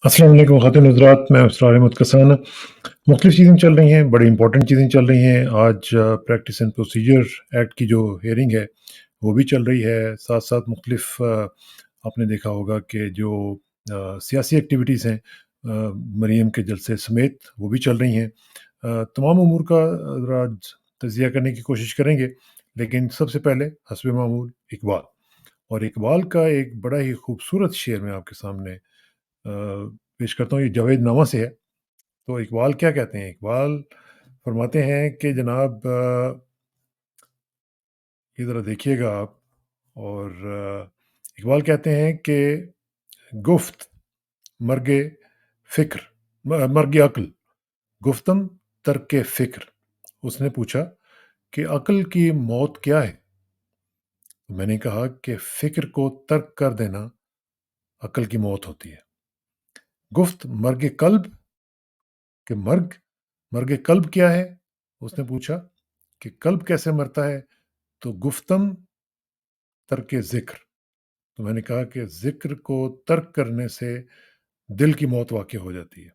अस्सलाम वालेकुम ख़ातिन हज़रात, मैं उसरार अहमद कसान। मुख़्तलिफ़ चीज़ें चल रही हैं, बड़ी इम्पोर्टेंट चीज़ें चल रही हैं। आज प्रैक्टिस एंड प्रोसीजर एक्ट की जो हियरिंग है, वो भी चल रही है। साथ-साथ मुख़्तलिफ़ आपने देखा होगा कि जो सियासी एक्टिविटीज़ हैं मरीम के जलसे समेत, वो भी चल रही हैं। तमाम अमूर का ज़रा आज तज़िया करने की कोशिश करेंगे, लेकिन सबसे पहले हस्बे मामूल इकबाल। और इकबाल का एक बड़ा ही खूबसूरत शेर मैं आपके सामने पेश करता हूँ, ये जावेदनामा से है। तो इकबाल क्या कहते हैं? इकबाल फरमाते हैं कि जनाब ये ज़रा देखिएगा आप। और इकबाल कहते हैं कि गुफ्त मर्गे फ़िक्र मर्गे अक्ल, गुफ्तम तर्के फ़िक्र। उसने पूछा कि अक्ल की मौत क्या है? तो मैंने कहा कि फ़िक्र को तर्क कर देना अक्ल की मौत होती है। गुफ्त मर्गे कल्ब, कि मर्गे कल्ब क्या है? उसने पूछा कि कल्ब कैसे मरता है? तो गुफ्तम तर्क ज़िक्र। तो मैंने कहा कि ज़िक्र को तर्क करने से दिल की मौत वाक़ई हो जाती है।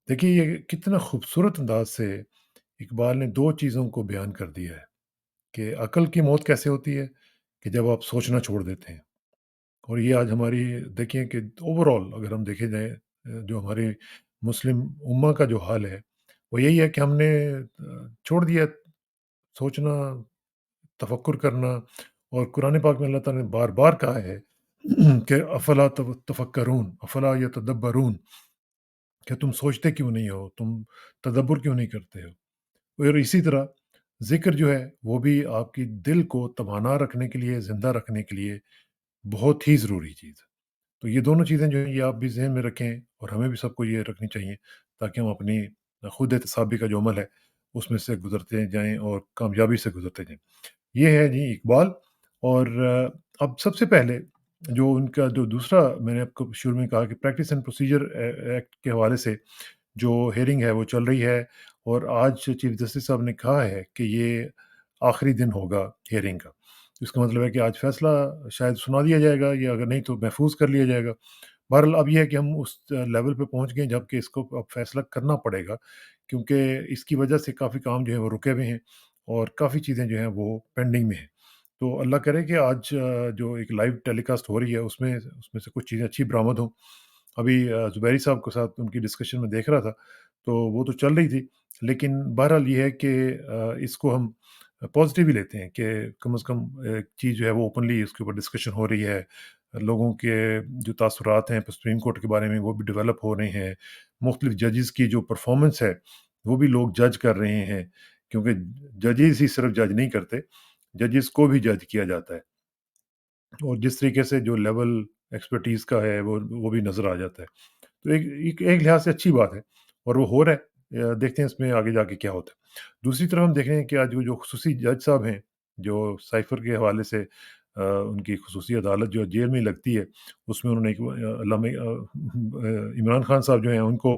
देखिए ये कितना खूबसूरत अंदाज़ से इकबाल ने 2 चीज़ों को बयान कर दिया है कि अक्ल की मौत कैसे होती है, कि जब आप सोचना छोड़ देते हैं। और ये आज हमारी देखिए कि ओवरऑल अगर हम देखे जाएँ जो हमारे मुस्लिम उम्मा का जो हाल है, वो यही है कि हमने छोड़ दिया सोचना, तफक्कुर करना। और कुरान पाक में अल्लाह ताला ने बार-बार कहा है कि अफ़ला तफ़क्करून, अफ़ला यतदब्बरून, क्या तुम सोचते क्यों नहीं हो? तुम तदब्बुर क्यों नहीं करते हो? और इसी तरह ज़िक्र जो है, वो भी आपकी दिल को तवाना रखने के लिए, ज़िंदा रखने के लिए बहुत ही ज़रूरी चीज़ है। तो ये दोनों चीज़ें जो हैं, ये आप भी ज़हन में रखें और हमें भी सबको ये रखनी चाहिए ताकि हम अपनी खुद एहतसाबी का जो अमल है, उसमें से गुज़रते जाएँ और कामयाबी से गुज़रते जाएँ। ये है जी इकबाल। और अब सबसे पहले जो उनका जो दूसरा मैंने आपको शुरू में कहा कि प्रैक्टिस एंड प्रोसीजर एक्ट के हवाले से जो हियरिंग है वो चल रही है। और आज चीफ जस्टिस साहब ने कहा है कि ये आखिरी दिन होगा हियरिंग का। तो इसका मतलब है कि आज फैसला शायद सुना दिया जाएगा या अगर नहीं तो महफूज कर लिया जाएगा। बहरहाल अब ये है कि हम उस लेवल पे पहुंच गए जबकि इसको अब फैसला करना पड़ेगा, क्योंकि इसकी वजह से काफ़ी काम जो है वो रुके हुए हैं और काफ़ी चीज़ें जो हैं वो पेंडिंग में हैं। तो अल्लाह करे कि आज जो एक लाइव टेलीकास्ट हो रही है उसमें उसमें से कुछ चीज़ें अच्छी बरामद हों। अभी ज़ुबैरी साहब के साथ उनकी डिस्कशन में देख रहा था, तो वो तो चल रही थी। लेकिन बहरहाल ये है कि इसको हम पॉज़िटिव ही लेते हैं कि कम से कम एक चीज़ जो है वो ओपनली इसके ऊपर डिस्कशन हो रही है। लोगों के जो तासुरात हैं सुप्रीम कोर्ट के बारे में वो भी डेवलप हो रहे हैं। मुख्तलिफ जजेस की जो परफ़ॉर्मेंस है, वो भी लोग जज कर रहे हैं, क्योंकि जजेस ही सिर्फ़ जज नहीं करते, जजेस को भी जज किया जाता है। और जिस तरीके से जो लेवल एक्सपर्टीज़ का है वो भी नज़र आ जाता है। तो एक लिहाज़ से अच्छी बात है और वो हो रहा है। देखते हैं इसमें आगे जाके क्या होता है। दूसरी तरफ हम देख रहे हैं कि आज वो जो ख़ुसूसी जज साहब हैं, जो साइफ़र के हवाले से उनकी ख़ुसूसी अदालत जो जेल में लगती है, उसमें उन्होंने एक इमरान खान साहब जो हैं उनको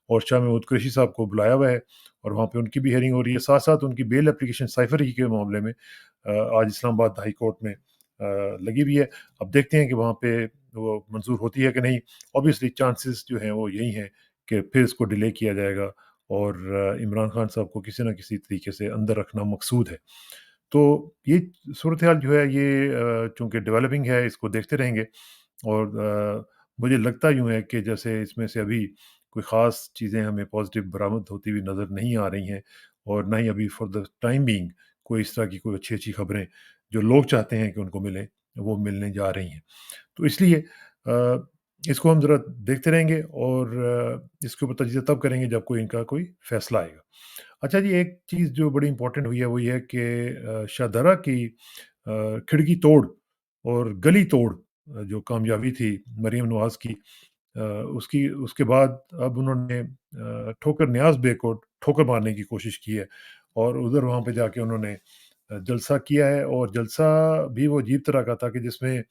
और शाह महमूद कुरैशी साहब को बुलाया हुआ है और वहाँ पे उनकी भी हियरिंग हो रही है। साथ-साथ उनकी बेल एप्लीकेशन साइफ़र ही के मामले में आज इस्लामाबाद हाई कोर्ट में लगी हुई है। अब देखते हैं कि वहाँ पे वो मंज़ूर होती है कि नहीं। ऑब्वियसली चांसेस जो हैं वो यही हैं कि फिर इसको डिले किया जाएगा और इमरान खान साहब को किसी न किसी तरीके से अंदर रखना मकसूद है। तो ये सूरत-ए-हाल जो है ये चूँकि डेवलपिंग है, इसको देखते रहेंगे। और मुझे लगता यूँ है कि जैसे इसमें से अभी कोई ख़ास चीज़ें हमें पॉज़िटिव बरामद होती हुई नज़र नहीं आ रही हैं और ना ही अभी फॉर द टाइम बीइंग कोई इस तरह की कोई अच्छी-अच्छी खबरें जो लोग चाहते हैं कि उनको मिलें, वो मिलने जा रही हैं। तो इसलिए इसको हम ज़रा देखते रहेंगे और इसके ऊपर तजिया तब करेंगे जब कोई इनका कोई फ़ैसला आएगा। अच्छा जी, एक चीज़ जो बड़ी इम्पोर्टेंट हुई है वो ये है कि शाहदरा की खिड़की तोड़ और गली तोड़ जो कामयाबी थी मरीम नवाज़ की, उसकी उसके बाद अब उन्होंने ठोकर नियाज़ बे को ठोकर मारने की कोशिश की है और उधर वहाँ पे जाके उन्होंने जलसा किया है। और जलसा भी वो अजीब तरह का था कि जिसमें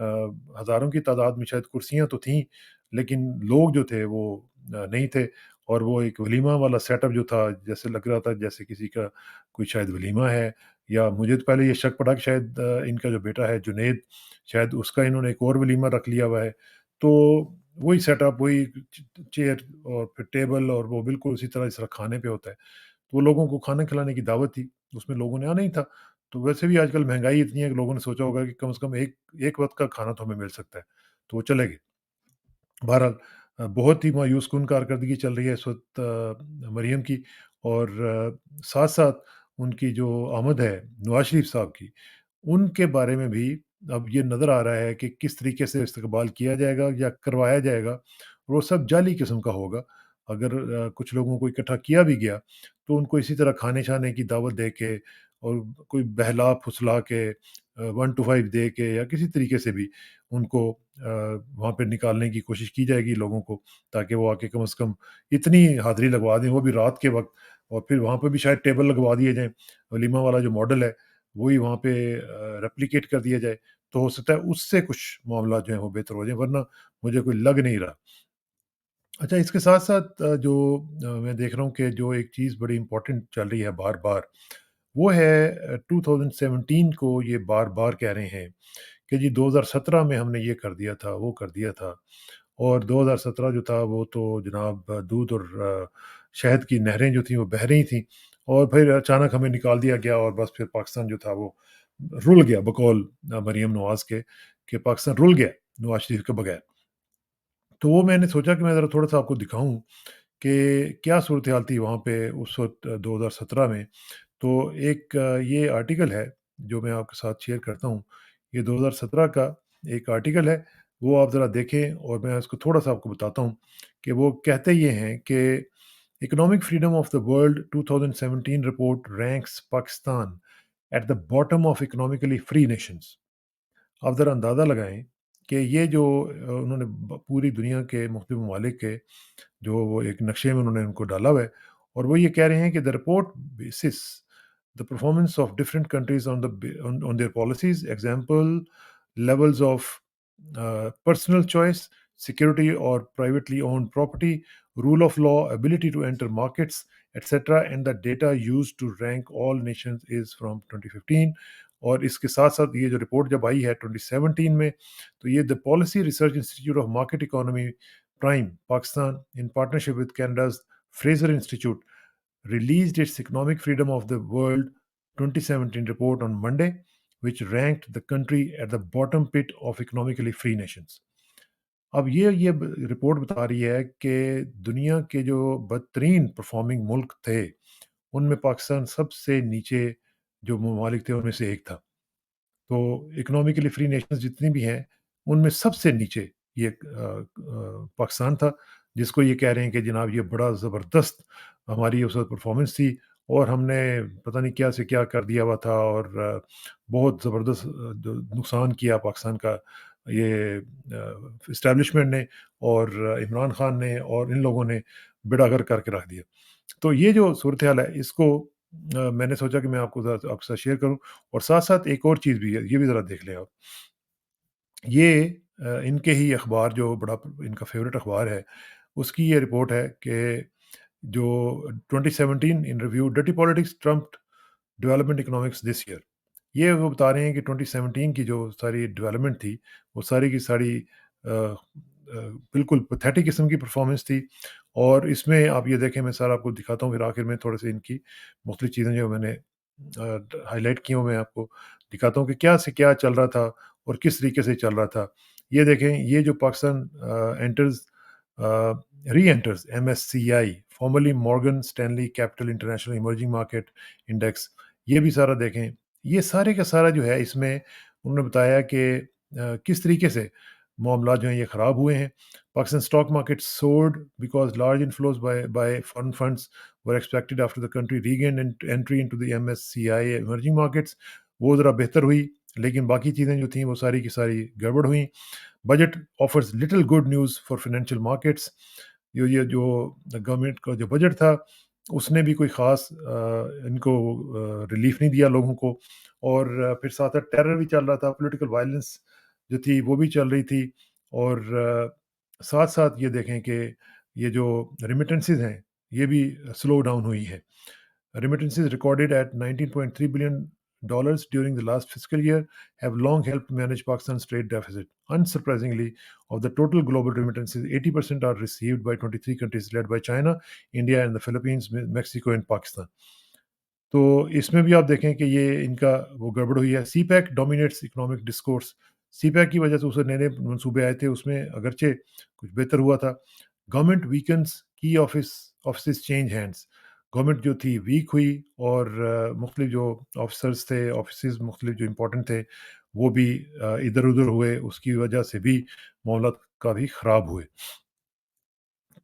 हज़ारों की तादाद में शायद कुर्सियाँ तो थीं, लेकिन लोग जो थे वो नहीं थे। और वो एक वलीमा वाला सेटअप जो था, जैसे लग रहा था जैसे किसी का कोई शायद वलीमा है, या मुझे तो पहले ये शक पड़ा कि शायद इनका जो बेटा है जुनैद, शायद उसका इन्होंने एक और वलीमा रख लिया हुआ है। तो वही सेटअप, वही चेयर और फिर टेबल, और वो बिल्कुल उसी तरह जिस तरह खाने पे होता है। तो वो लोगों को खाना खिलाने की दावत थी, उसमें लोगों ने आना ही था। तो वैसे भी आजकल महँगाई इतनी है कि लोगों ने सोचा होगा कि कम से कम एक एक वक़्त का खाना तो हमें मिल सकता है, तो वो चले गए। बहरहाल बहुत ही मायूस-कुन कारकर्दगी चल रही है इस वक़्त मरियम की, और साथ-साथ उनकी जो आमद है नवाज़ शरीफ साहब की, उनके बारे में भी अब ये नज़र आ रहा है कि किस तरीके से इस्तकबाल किया जाएगा या करवाया जाएगा। वो सब जाली किस्म का होगा। अगर कुछ लोगों को इकट्ठा किया भी गया, तो उनको इसी तरह खाने-शाने की दावत दे के और कोई बहला-फुसला के 1 टू 5 दे के या किसी तरीके से भी उनको वहाँ पे निकालने की कोशिश की जाएगी लोगों को, ताकि वो आके कम से कम इतनी हाज़िरी लगवा दें, वो भी रात के वक़्त, और फिर वहाँ पे भी शायद टेबल लगवा दिए जाएँ। वलीमा वाला जो मॉडल है, वही वहाँ पे रेप्लिकेट कर दिया जाए, तो हो सकता है उससे कुछ मामला जो हैं वो बेहतर हो जाएँ, वरना मुझे कोई लग नहीं रहा। अच्छा, इसके साथ-साथ जो मैं देख रहा हूँ कि जो एक चीज़ बड़ी इम्पोर्टेंट चल रही है बार-बार, वो है 2017 को ये बार-बार कह रहे हैं कि जी 2017 में हमने ये कर दिया था, वो कर दिया था, और 2017 जो था वो तो जनाब दूध और शहद की नहरें जो थी वो बह रही थीं, और फिर अचानक हमें निकाल दिया गया, और बस फिर पाकिस्तान जो था वो रुल गया, बकौल मरीम नवाज़ के, कि पाकिस्तान रुल गया नवाज़ शरीफ के बगैर। तो वो मैंने सोचा कि मैं ज़रा थोड़ा-सा आपको दिखाऊँ कि क्या सूरत-हाल थी वहाँ पे उस वक़्त 2017 में। तो एक ये आर्टिकल है जो मैं आपके साथ शेयर करता हूँ। ये 2017 का एक आर्टिकल है, वो आप ज़रा देखें, और मैं उसको थोड़ा-सा आपको बताता हूँ कि वो कहते ये हैं कि economic freedom of the world 2017 report ranks Pakistan at the bottom of economically free Nations. आप ज़रा अंदाज़ा लगाएँ कि ये जो उन्होंने पूरी दुनिया के मुख्तलिफ ममालिक के जो वो एक नक्शे में उन्होंने उनको डाला हुआ है, और वो ये कह रहे हैं कि the report basis the performance of different countries on their policies, example levels of personal choice, security और privately owned property, rule of law, ability to enter markets, etcetera, and the data used to rank all nations is from 2015। और इसके साथ साथ ये जो report जब आई है 2017 में, तो ये the policy research institute of market economy Prime, Pakistan, in partnership with Canada's Fraser Institute, released its Economic Freedom of the World 2017 report on Monday, which ranked the country at the bottom pit of economically free nations. अब ये report बता रही है कि दुनिया के जो बदतरीन performing मुल्क थे, उनमें पाकिस्तान सबसे नीचे जो ममालिक थे उनमें से एक था। तो इकोनॉमिकली फ्री नेशंस जितनी भी हैं, उनमें सबसे नीचे ये पाकिस्तान था, जिसको ये कह रहे हैं कि जनाब ये बड़ा ज़बरदस्त हमारी उस वक़्त परफ़ॉर्मेंस थी, और हमने पता नहीं क्या से क्या कर दिया हुआ था, और बहुत ज़बरदस्त जो नुकसान किया पाकिस्तान का ये एस्टेब्लिशमेंट ने, और इमरान खान ने, और इन लोगों ने बेड़ा गर्क करके रख दिया। तो ये जो सूरत-हाल है, इसको मैंने सोचा कि मैं आपको ज़रा आपके साथ शेयर करूँ, और साथ-साथ एक और चीज़ भी है, ये भी ज़रा देख लें आप। ये इनके ही अखबार जो बड़ा इनका फ़ेवरेट अखबार है, उसकी ये रिपोर्ट है कि जो 2017 in review dirty politics trumped development economics this year. ये वो बता रहे हैं कि 2017 की जो सारी डेवलपमेंट थी, वो सारी की सारी बिल्कुल पैथेटिक किस्म की परफ़ॉर्मेंस थी, और इसमें आप ये देखें, मैं सारा आपको दिखाता हूँ, फिर आखिर में थोड़ी-सी इनकी मुख्तलिफ चीज़ें जो मैंने हाइलाइट की हैं, वो मैं आपको दिखाता हूँ कि क्या से क्या चल रहा था और किस तरीके से चल रहा था। ये देखें, ये जो Pakistan enters reenters MSCI, formerly Morgan Stanley Capital International emerging market index, ये भी सारा देखें। ये सारे का सारा जो है, इसमें उन्होंने बताया कि किस तरीके से मामला जो हैं ये ख़राब हुए हैं। पाकिस्तान स्टॉक मार्केट सोared because large inflows by foreign funds were expected after the country regained entry into the MSCI emerging markets. वो ज़रा बेहतर हुई, लेकिन बाकी चीज़ें जो थीं वो सारी की सारी गड़बड़ हुई। Budget offers little good news for financial markets. ये जो गवर्नमेंट का जो बजट था, उसने भी कोई ख़ास इनको रिलीफ़ नहीं दिया लोगों को, और फिर साथ-साथ टेरर भी चल रहा था, पॉलिटिकल वायलेंस जो थी वो भी चल रही थी, और साथ-साथ ये देखें कि ये जो रेमिटेंसेस हैं, ये भी स्लो डाउन हुई हैं। Remittances recorded at $19.3 billion dollars during the last fiscal year have long helped manage Pakistan's trade deficit. Unsurprisingly, of the total global remittances, 80% are received by 23 countries led by China, India, and the Philippines, Mexico, and Pakistan. तो इसमें भी आप देखें कि ये इनका वो गड़बड़ हुई है। CPEC dominates economic discourse. CPEC की वजह से उसे नए-नए मंसूबे आए थे, उसमें अगरचे कुछ बेहतर हुआ था। गवर्नमेंट वीकन्स की ऑफिसेस चेंज हैंड्स। गवर्नमेंट जो थी वीक हुई और मुख्तलिफ जो ऑफिसर्स थे, ऑफिसेस मुख्तलिफ जो इम्पोर्टेंट थे, वो भी इधर-उधर हुए, उसकी वजह से भी मामलात काफ़ी ख़राब हुए।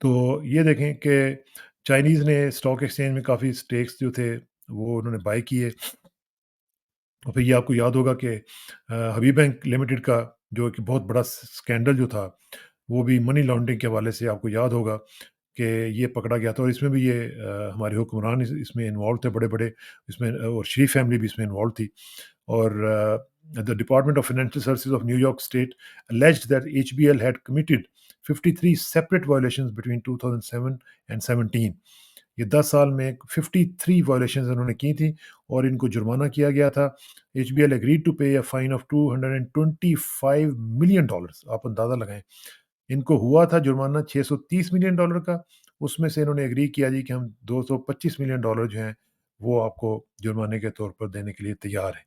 तो ये देखें कि चाइनीज़ ने स्टॉक एक्सचेंज में काफ़ी स्टेक्स जो थे, वो उन्होंने बाय किए। और फिर ये आपको याद होगा कि हबीब बैंक लिमिटेड का जो कि बहुत बड़ा स्कैंडल जो था, वो भी मनी लॉन्ड्रिंग के हवाले से आपको याद होगा कि ये पकड़ा गया था और इसमें भी ये हमारे हुक्मरान इसमें इन्वॉल्व थे बड़े-बड़े, इसमें और शरीफ फैमिली भी इसमें इन्वॉल्व थी। और the Department of Financial Services of New York State alleged that HBL had committed 53 separate violations between 2007 and 17. ये 10 साल में 53 वायलेशंस इन्होंने की थी और इनको जुर्माना किया गया था। एचबीएल एग्रीड टू पे अ फाइन ऑफ $225 मिलियन। आप अंदाज़ा लगाएँ। इनको हुआ था जुर्माना $630 मिलियन का, उसमें से इन्होंने एग्री किया जी कि हम $225 मिलियन जो हैं, वो आपको जुर्माने के तौर पर देने के लिए तैयार हैं।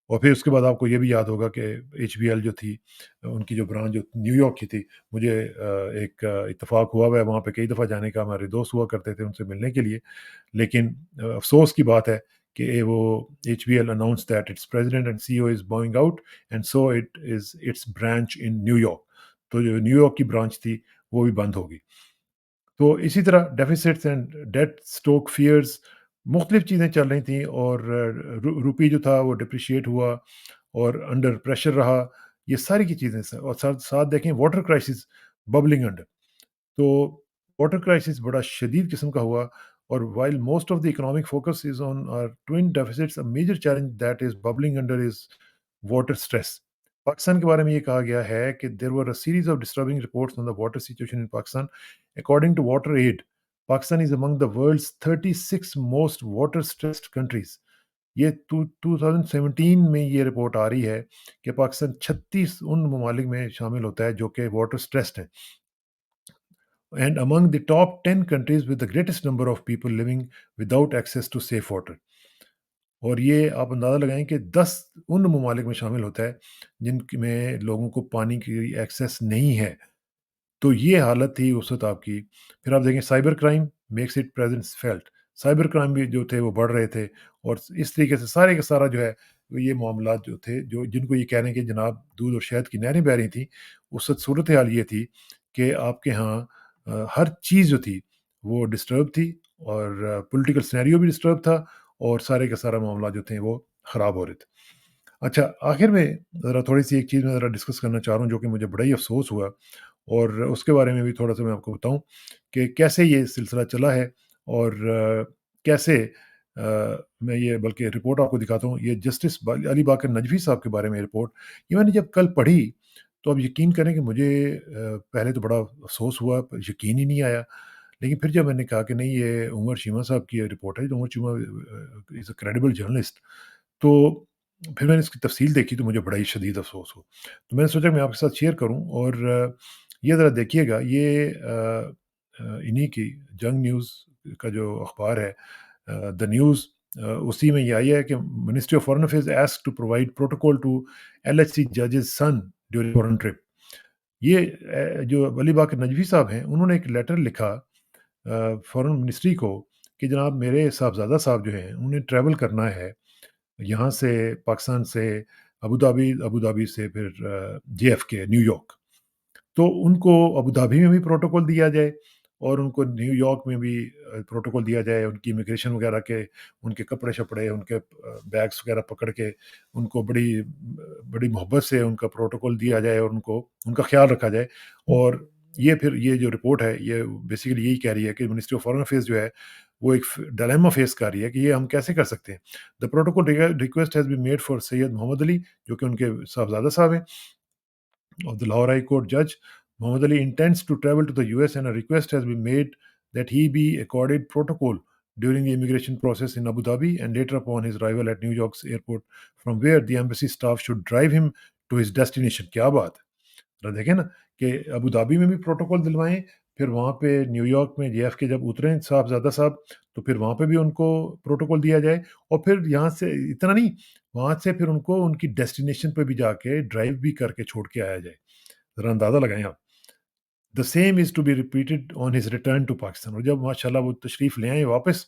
और फिर उसके बाद आपको ये भी याद होगा कि एचबीएल जो थी, उनकी जो ब्रांच जो न्यूयॉर्क की थी, मुझे एक इत्तेफ़ाक हुआ है वहाँ पे कई दफ़ा जाने का, हमारे दोस्त हुआ करते थे उनसे मिलने के लिए। लेकिन अफ़सोस की बात है कि वो HBL announced that it's president and CEO is Boeing out and so it is it's branch in New York. तो जो न्यूयॉर्क की ब्रांच थी, वो भी बंद होगी। तो इसी तरह डेफ़िसिट्स एंड डेट स्टोक फ़ियर्स, मुख्तलिफ़ चीज़ें चल रही थीं और रूपी जो था वो डिप्रिशिएट हुआ और अंडर प्रेशर रहा। ये सारी की चीज़ें और साथ साथ देखें वाटर क्राइसिस बबलिंग अंडर। तो वाटर क्राइसिस बड़ा शदीद किस्म का हुआ और while most of the economic focus is on our twin deficits, a major challenge that is bubbling under is water stress. Pakistan के बारे में ये कहा गया है कि there were a series of disturbing reports on the water situation in Pakistan. According to WaterAid, Pakistan is among the world's 36 most water stressed countries. ये 2017 में ये रिपोर्ट आ रही है कि पाकिस्तान 36 उन ममालिक में शामिल होता है जो कि वाटर स्ट्रेस्ड हैं, and among the top 10 countries with the greatest number of people living without access to safe water। और ये आप अंदाज़ा लगाएं कि 10 उन ममालिक में शामिल होता है जिनमें लोगों को पानी की एक्सेस नहीं है। तो ये हालत थी उस वक़्त आपकी। फिर आप देखें cyber crime makes it presence felt. Cyber crime भी जो थे वो बढ़ रहे थे और इस तरीके से सारे का सारा जो है, ये मामलात जो थे, जो जिनको ये कह रहे हैं कि जनाब दूध और शहद की नहरें बह रही थी, उस वक़्त सूरत हाल ये थी कि आपके यहाँ हर चीज़ जो थी वो डिस्टर्ब थी और पॉलिटिकल सिनेरियो भी डिस्टर्ब था और सारे का सारा मामला जो थे वो ख़राब हो रहे थे। अच्छा, आखिर में ज़रा थोड़ी-सी एक चीज़ मैं ज़रा डिस्कस करना चाह रहा हूँ जो कि मुझे बड़ा ही अफ़सोस हुआ और उसके बारे में भी थोड़ा-सा मैं आपको बताऊँ कि कैसे ये सिलसिला चला है और कैसे मैं ये बल्कि रिपोर्ट आपको दिखाता हूँ। ये जस्टिस अली बाकर नजवी साहब के बारे में रिपोर्ट, ये मैंने जब कल पढ़ी, तो आप यकीन करें कि मुझे पहले तो बड़ा अफ़सोस हुआ, यकीन ही नहीं आया। लेकिन फिर जब मैंने कहा कि नहीं, ये उमर चीमा साहब की ये रिपोर्ट है, तो Umar Cheema is a credible journalist. तो फिर मैंने इसकी तफ़सील देखी तो मुझे बड़ा ही शदीद अफ़सोस हुआ। तो मैंने सोचा मैं आपके साथ शेयर करूँ और ये ज़रा देखिएगा, ये इन्हीं की जंग न्यूज़ का जो अख़बार है, द न्यूज़, उसी में ये आई है कि ministry of foreign affairs asked to provide protocol to LHC जजेस सन ड्यूरिंग फॉरेन ट्रिप। ये जो अली बाकर नजवी साहब हैं, उन्होंने एक लेटर लिखा फॉरेन मिनिस्ट्री को कि जनाब मेरे साहबज़ादा साहब जो हैं, उन्हें ट्रैवल करना है यहाँ से, पाकिस्तान से अबू धाबी, अबू धाबी से फिर जेएफके न्यूयॉर्क। तो उनको अबू धाबी में भी प्रोटोकॉल दिया जाए और उनको न्यूयॉर्क में भी प्रोटोकॉल दिया जाए। उनकी इमिग्रेशन वगैरह के, उनके कपड़े-शपड़े, उनके बैग्स वगैरह पकड़ के उनको बड़ी बड़ी मोहब्बत से उनका प्रोटोकॉल दिया जाए और उनको उनका ख़्याल रखा जाए। और ये फिर ये जो रिपोर्ट है, ये बेसिकली यही कह रही है कि मिनिस्ट्री ऑफ फॉरेन अफेयर्स जो है, वो एक डायलेमा फेस कर रही है कि ये हम कैसे कर सकते हैं। The protocol request has been made for Syed Mohammad Ali, जो कि उनके साहबज़ादा साहब हैं, of the Lahore High Court judge. Muhammad Ali intends to travel to the US and a request has been made that he be accorded protocol during the immigration process in Abu Dhabi and later upon his arrival at New York's airport, from where the embassy staff should drive him to his destination. क्या बात है? ज़रा देखें ना कि Abu Dhabi में भी protocol दिलवाएँ, फिर वहाँ पे न्यूयॉर्क में जेएफके जब उतरे साहबज़ादा साहब, तो फिर वहाँ पे भी उनको प्रोटोकॉल दिया जाए और फिर यहाँ से इतना नहीं, वहाँ से फिर उनको उनकी डेस्टिनेशन पे भी जाके ड्राइव भी करके छोड़ के आया जाए। ज़रा अंदाज़ा लगाएँ आप। The same is to be repeated on his return to Pakistan, और जब माशाल्लाह वो तशरीफ़ ले आए वापस,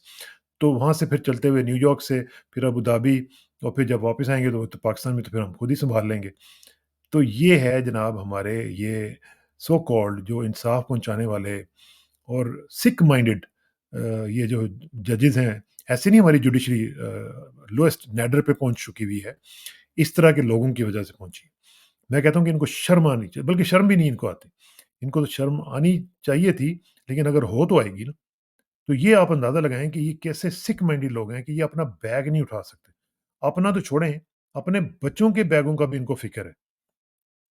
तो वहाँ से फिर चलते हुए न्यूयॉर्क से फिर अबू धाबी, और फिर जब वापस आएँगे तो पाकिस्तान में तो फिर हम खुद ही सँभाल लेंगे। तो ये है जनाब हमारे ये सो कॉल्ड जो इंसाफ पहुंचाने वाले और सिक माइंडेड ये जो जजेस हैं, ऐसे नहीं हमारी जुडिशरी लोएस्ट नैडर पे पहुंच चुकी हुई है, इस तरह के लोगों की वजह से पहुंची। मैं कहता हूं कि इनको शर्म आनी चाहिए, बल्कि शर्म भी नहीं इनको आती, इनको तो शर्म आनी चाहिए थी, लेकिन अगर हो तो आएगी ना। तो ये आप अंदाजा लगाएं कि ये कैसे सिक माइंडेड लोग हैं कि ये अपना बैग नहीं उठा सकते। अपना तो छोड़ें, अपने बच्चों के बैगों का भी इनको फिक्र है।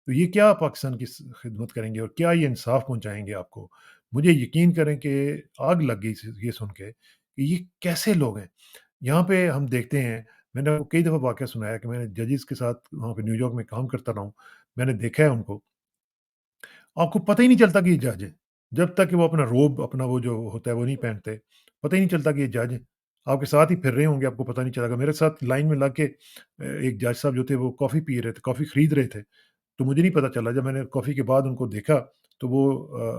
तो ये क्या पाकिस्तान की खिदमत करेंगे और क्या ये इंसाफ पहुँचाएँगे आपको? मुझे यकीन करें कि आग लग गई ये सुन के कि ये कैसे लोग हैं? यहाँ पे हम देखते हैं, मैंने आपको कई दफ़ा वाक़या सुनाया कि मैंने जजेस के साथ वहाँ पे न्यूयॉर्क में काम करता रहा हूँ। मैंने देखा है उनको, आपको पता ही नहीं चलता कि ये जज हैं। जब तक कि वो अपना रोब, अपना वो जो होता है वो नहीं पहनते, पता ही नहीं चलता कि ये जज हैं। आपके साथ ही फिर रहे होंगे, आपको पता नहीं चलेगा। मेरे साथ लाइन में लग के एक जज साहब जो थे वो कॉफ़ी पी रहे थे, कॉफ़ी खरीद रहे थे। तो मुझे नहीं पता चला, जब मैंने कॉफ़ी के बाद उनको देखा, तो वो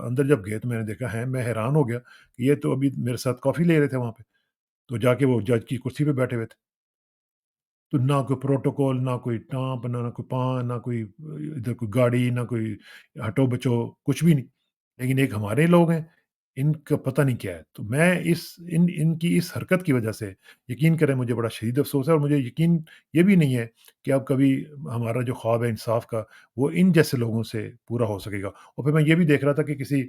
अंदर जब गए तो मैंने देखा है, मैं हैरान हो गया कि ये तो अभी मेरे साथ कॉफ़ी ले रहे थे वहाँ पे। तो जाके वो जज की कुर्सी पे बैठे हुए थे। तो ना कोई प्रोटोकॉल, ना कोई टाँप, ना कोई पाँ, ना कोई इधर कोई गाड़ी, ना कोई हटो बचो, कुछ भी नहीं। लेकिन एक हमारे लोग हैं, इनका पता नहीं क्या है। तो मैं इनकी इस हरकत की वजह से यकीन करें मुझे बड़ा शदीद अफ़सोस है, और मुझे यकीन ये भी नहीं है कि अब कभी हमारा जो ख्वाब है इंसाफ़ का, वो इन जैसे लोगों से पूरा हो सकेगा। और फिर मैं ये भी देख रहा था कि किसी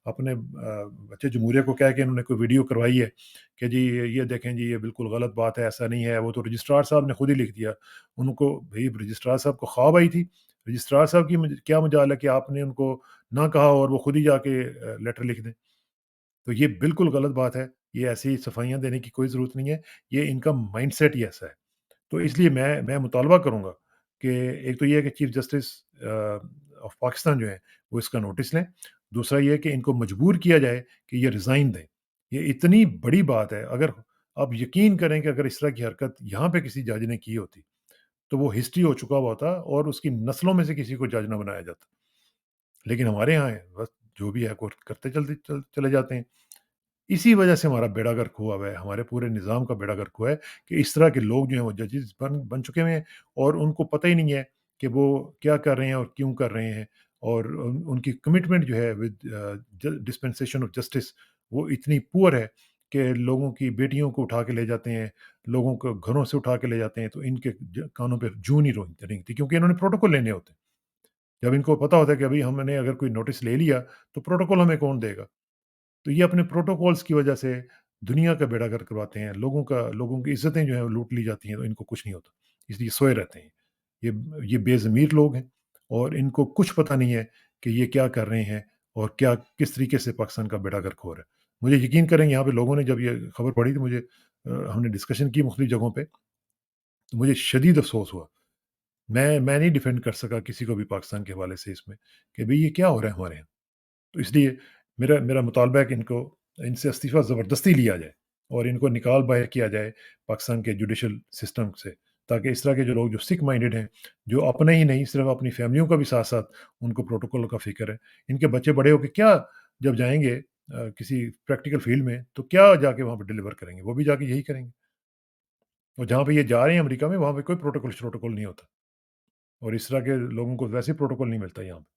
अपने बच्चे जमहूरिया को कह के इन्होंने कोई वीडियो करवाई है कि जी ये देखें जी, ये बिल्कुल गलत बात है, ऐसा नहीं है। वो तो रजिस्ट्रार साहब ने खुद ही लिख दिया। उनको भई रजिस्ट्रार साहब को ख्वाब आई थी। रजिस्ट्रार साहब की क्या मजाल है कि आपने उनको ना कहा और वो खुद ही जाके लेटर लिख दें। तो ये बिल्कुल गलत बात है। ये ऐसी सफाइयाँ देने की कोई ज़रूरत नहीं है। ये इनका माइंडसेट ही ऐसा है। तो इसलिए मैं मुतालबा करूँगा कि एक तो ये है कि चीफ़ जस्टिस ऑफ पाकिस्तान जो है, वो इसका नोटिस लें। दूसरा ये है कि इनको मजबूर किया जाए कि ये रिज़ाइन दें। ये इतनी बड़ी बात है, अगर आप यकीन करें कि अगर इस तरह की हरकत यहाँ पे किसी जज ने की होती, तो वो हिस्ट्री हो चुका हुआ होता और उसकी नस्लों में से किसी को जज ना बनाया जाता। लेकिन हमारे यहाँ है, बस जो भी है कोर्ट करते चले जाते हैं। इसी वजह से हमारा बेड़ा गर्क हुआ हुआ है, हमारे पूरे निज़ाम का बेड़ा गर्क हुआ है कि इस तरह के लोग जो हैं वो जजेस बन बन चुके हुए हैं, और उनको पता ही नहीं है कि वो क्या कर रहे हैं और क्यों कर रहे हैं। और उनकी कमिटमेंट जो है विद डिस्पेंसेशन ऑफ जस्टिस, वो इतनी पुअर है कि लोगों की बेटियों को उठा के ले जाते हैं, लोगों को घरों से उठा के ले जाते हैं, तो इनके कानों पर जूं नहीं रेंगती, क्योंकि इन्होंने प्रोटोकॉल लेने होते हैं। जब इनको पता होता है कि अभी हमने अगर कोई नोटिस ले लिया, तो प्रोटोकॉल हमें कौन देगा। तो ये अपने प्रोटोकॉल्स की वजह से दुनिया का बेड़ा गर्क करवाते हैं। लोगों की इज़्ज़तें जो हैं वो लूट ली जाती हैं, तो इनको कुछ नहीं होता। इसलिए सोए रहते हैं। ये बेज़मीर लोग हैं, और इनको कुछ पता नहीं है कि ये क्या कर रहे हैं और क्या किस तरीके से पाकिस्तान का बेड़ा गर्क हो रहा है। मुझे यकीन करें, यहाँ पे लोगों ने जब ये खबर पढ़ी तो मुझे हमने डिस्कशन की मुख्तलिफ जगहों पे, तो मुझे शदीद अफ़सोस हुआ। मैं नहीं डिफेंड कर सका किसी को भी पाकिस्तान के हवाले से इसमें, कि भई ये क्या हो रहा है हमारे यहाँ। तो इसलिए मेरा मेरा मुतालबा है कि इनको इनसे इस्तीफ़ा ज़बरदस्ती लिया जाए और इनको निकाल बाहर किया जाए पाकिस्तान के जुडिशल सिस्टम से, ताकि इस तरह के जो लोग जो सिक माइंडेड हैं, जो अपने ही नहीं सिर्फ़ अपनी फैमिलियों का भी साथ-साथ उनको प्रोटोकॉल का फ़िक्र है। इनके बच्चे बड़े होके क्या जब जाएँगे किसी प्रैक्टिकल फ़ील्ड में, तो क्या जाके वहाँ पे डिलीवर करेंगे? वो भी जाके यही करेंगे। और जहाँ पे ये जा रहे हैं अमेरिका में, वहाँ पे कोई प्रोटोकॉल नहीं होता, और इस तरह के लोगों को वैसे प्रोटोकॉल नहीं मिलता यहाँ पे।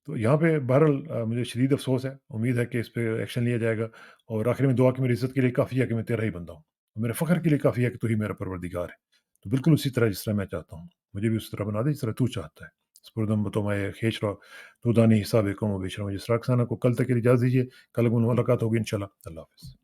तो यहाँ पे बहरहाल मुझे शदीद अफ़सोस है। उम्मीद है कि इस पे एक्शन लिया जाएगा, और आखिर में दुआ कि मेरी इज़्ज़त के लिए काफ़ी है कि मैं तेरा ही बंदा हूँ। मेरे फ़ख्र के लिए काफ़ी है कि तू ही मेरा परवरदिगार है। तो बिल्कुल उसी तरह जिस तरह मैं चाहता हूँ, मुझे भी उसी तरह बना दे जिस तरह तू चाहता है। स्पुरदम बतोमाए खेच रहो, तू दानी हिसाब कौम व बेशरम जिस रखसाना को कल तक के लिए इजाज़त दीजिए। कल मुलाकात होगी इंशाल्लाह। अल्लाह हाफ़िज़।